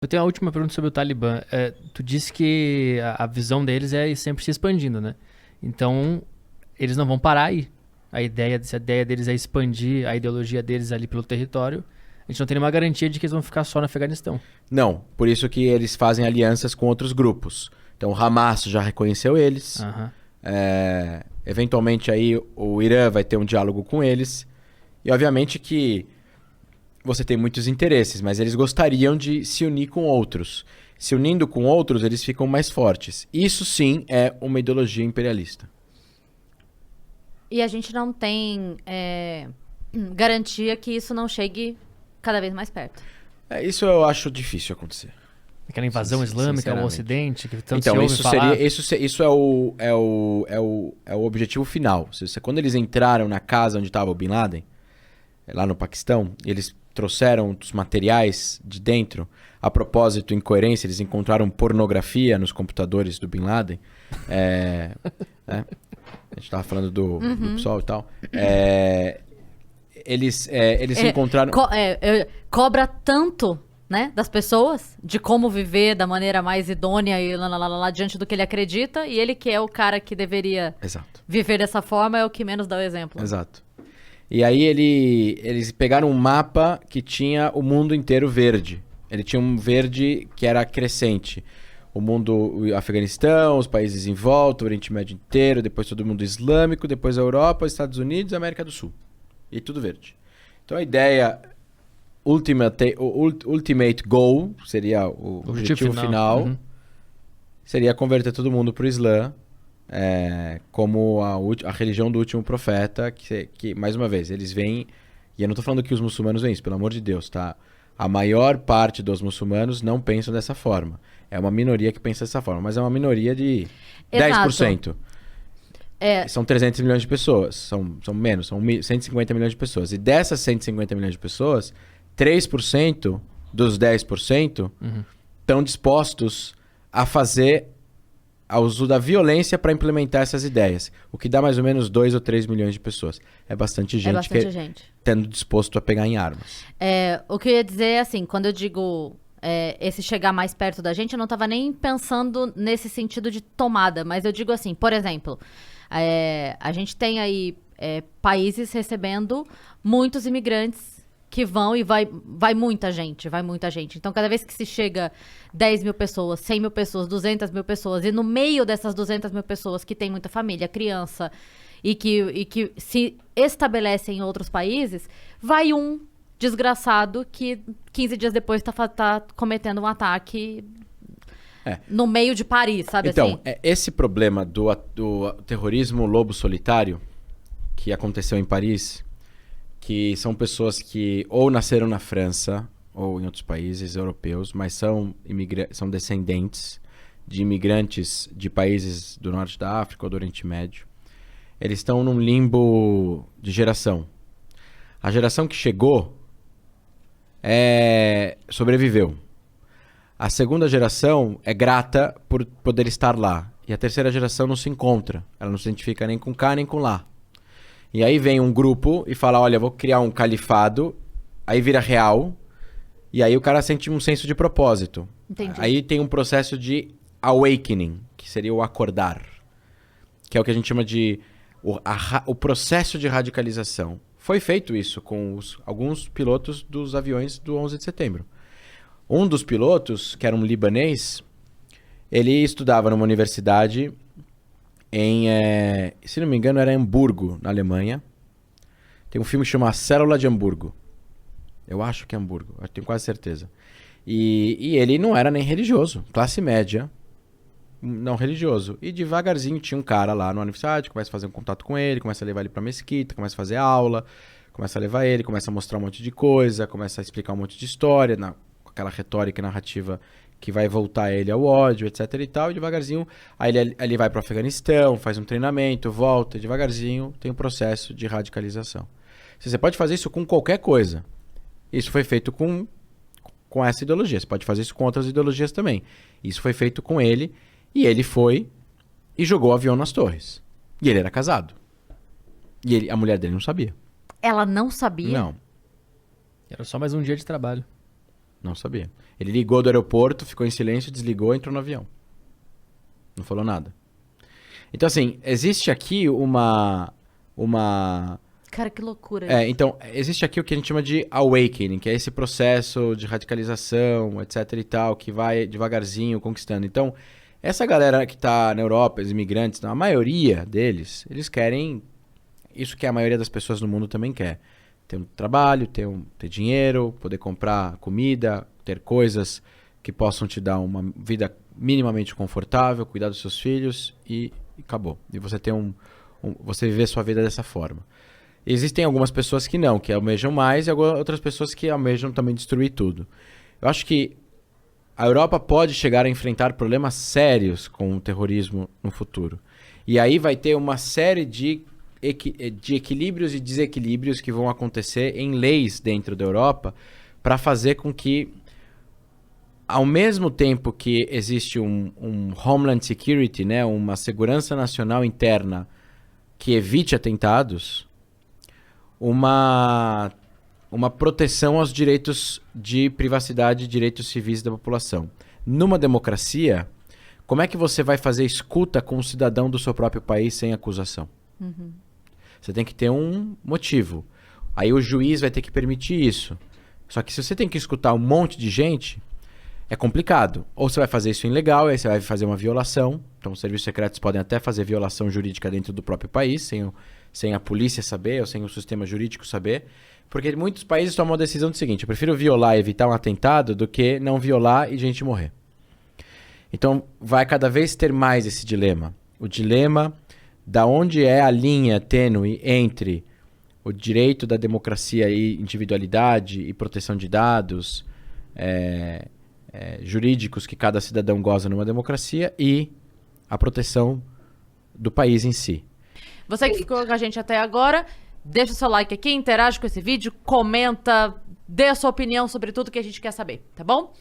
Eu tenho a última pergunta sobre o Talibã. Tu disse que a visão deles é sempre se expandindo, né? Então, eles não vão parar aí. Se a ideia deles é expandir a ideologia deles ali pelo território, a gente não tem nenhuma garantia de que eles vão ficar só no Afeganistão. Não, por isso que eles fazem alianças com outros grupos. Então, o Hamas já reconheceu eles. Aham. Eventualmente, aí, o Irã vai ter um diálogo com eles. E, obviamente, que você tem muitos interesses, mas eles gostariam de se unir com outros. Se unindo com outros, eles ficam mais fortes. Isso, sim, é uma ideologia imperialista. E a gente não tem garantia que isso não chegue cada vez mais perto. Isso eu acho difícil acontecer. Aquela invasão islâmica ao Ocidente, que tanto Então, se ouve isso falar. seria, isso é o objetivo final. Quando eles entraram na casa onde estava o Bin Laden, lá no Paquistão, eles trouxeram os materiais de dentro. A propósito, em coerência, eles encontraram pornografia nos computadores do Bin Laden. Né? A gente estava falando do pessoal e tal. Eles encontraram... Cobra tanto, né, das pessoas, de como viver da maneira mais idônea e lá diante do que ele acredita, e ele que é o cara que deveria Exato. viver dessa forma é o que menos dá o exemplo. Exato. E aí eles pegaram um mapa que tinha o mundo inteiro verde. Ele tinha um verde que era crescente. O mundo, o Afeganistão, os países em volta, o Oriente Médio inteiro, depois todo mundo islâmico, depois a Europa, os Estados Unidos e a América do Sul. E tudo verde. Então a ideia ultimate goal, seria o objetivo final, seria converter todo mundo para o Islã, como a religião do último profeta, que, mais uma vez, eles veem, e eu não estou falando que os muçulmanos veem isso, pelo amor de Deus, tá? A maior parte dos muçulmanos não pensam dessa forma. É uma minoria que pensa dessa forma, mas é uma minoria de 10%. São 300 milhões de pessoas, são menos, são 150 milhões de pessoas. E dessas 150 milhões de pessoas, 3% dos 10% estão dispostos a fazer ao uso da violência para implementar essas ideias. O que dá mais ou menos 2 ou 3 milhões de pessoas. É bastante gente tendo disposto a pegar em armas. O que eu ia dizer é assim, quando eu digo esse chegar mais perto da gente, eu não estava nem pensando nesse sentido de tomada, mas eu digo assim, por exemplo, a gente tem aí países recebendo muitos imigrantes que vão e vai muita gente. Então, cada vez que se chega 10 mil pessoas, 100 mil pessoas, 200 mil pessoas, e no meio dessas 200 mil pessoas que tem muita família, criança, e que se estabelecem em outros países, vai um desgraçado que 15 dias depois tá cometendo um ataque no meio de Paris, sabe assim? Então, esse problema do terrorismo lobo solitário que aconteceu em Paris, que são pessoas que ou nasceram na França ou em outros países europeus, mas são descendentes de imigrantes de países do norte da África ou do Oriente Médio. Eles estão num limbo de geração. A geração que chegou sobreviveu. A segunda geração é grata por poder estar lá. E a terceira geração não se encontra. Ela não se identifica nem com cá nem com lá. E aí vem um grupo e fala, olha, vou criar um califado, aí vira real, e aí o cara sente um senso de propósito. Entendi. Aí tem um processo de awakening, que seria o acordar, que é o que a gente chama de o processo de radicalização. Foi feito isso com alguns pilotos dos aviões do 11 de setembro. Um dos pilotos, que era um libanês, ele estudava numa universidade se não me engano, era em Hamburgo, na Alemanha. Tem um filme que chama A Célula de Hamburgo. Eu acho que é Hamburgo, eu tenho quase certeza. E ele não era nem religioso, classe média, não religioso. E devagarzinho tinha um cara lá na universidade, começa a fazer um contato com ele, começa a levar ele pra mesquita, começa a fazer aula, começa a levar ele, começa a mostrar um monte de coisa, começa a explicar um monte de história, com aquela retórica e narrativa que vai voltar ele ao ódio, etc e tal, e devagarzinho, aí ele vai para o Afeganistão, faz um treinamento, volta, e devagarzinho tem um processo de radicalização. Você pode fazer isso com qualquer coisa. Isso foi feito com essa ideologia. Você pode fazer isso com outras ideologias também. Isso foi feito com ele, e ele foi e jogou o avião nas torres. E ele era casado. E a mulher dele não sabia. Ela não sabia? Não. Era só mais um dia de trabalho. Não sabia. Ele ligou do aeroporto, ficou em silêncio, desligou e entrou no avião. Não falou nada. Então, assim, existe aqui uma... Cara, que loucura. Então, existe aqui o que a gente chama de awakening, que é esse processo de radicalização, etc e tal, que vai devagarzinho conquistando. Então, essa galera que tá na Europa, os imigrantes, a maioria deles, eles querem isso que a maioria das pessoas no mundo também quer. Ter um trabalho, ter dinheiro, poder comprar comida, ter coisas que possam te dar uma vida minimamente confortável, cuidar dos seus filhos e acabou. E você ter você viver sua vida dessa forma. Existem algumas pessoas que não, que almejam mais, e outras pessoas que almejam também destruir tudo. Eu acho que a Europa pode chegar a enfrentar problemas sérios com o terrorismo no futuro. E aí vai ter uma série de equilíbrios e desequilíbrios que vão acontecer em leis dentro da Europa para fazer com que, ao mesmo tempo que existe um Homeland Security, né, uma segurança nacional interna que evite atentados, uma proteção aos direitos de privacidade e direitos civis da população. Numa democracia, como é que você vai fazer escuta com um cidadão do seu próprio país sem acusação? Uhum. Você tem que ter um motivo. Aí o juiz vai ter que permitir isso. Só que se você tem que escutar um monte de gente, é complicado. Ou você vai fazer isso ilegal, aí você vai fazer uma violação. Então os serviços secretos podem até fazer violação jurídica dentro do próprio país, sem a polícia saber ou sem o sistema jurídico saber. Porque muitos países tomam a decisão do seguinte: eu prefiro violar e evitar um atentado do que não violar e gente morrer. Então vai cada vez ter mais esse dilema. O dilema da onde é a linha tênue entre o direito da democracia e individualidade e proteção de dados jurídicos que cada cidadão goza numa democracia e a proteção do país em si. Você que ficou com a gente até agora, deixa o seu like aqui, interage com esse vídeo, comenta, dê a sua opinião sobre tudo que a gente quer saber, tá bom?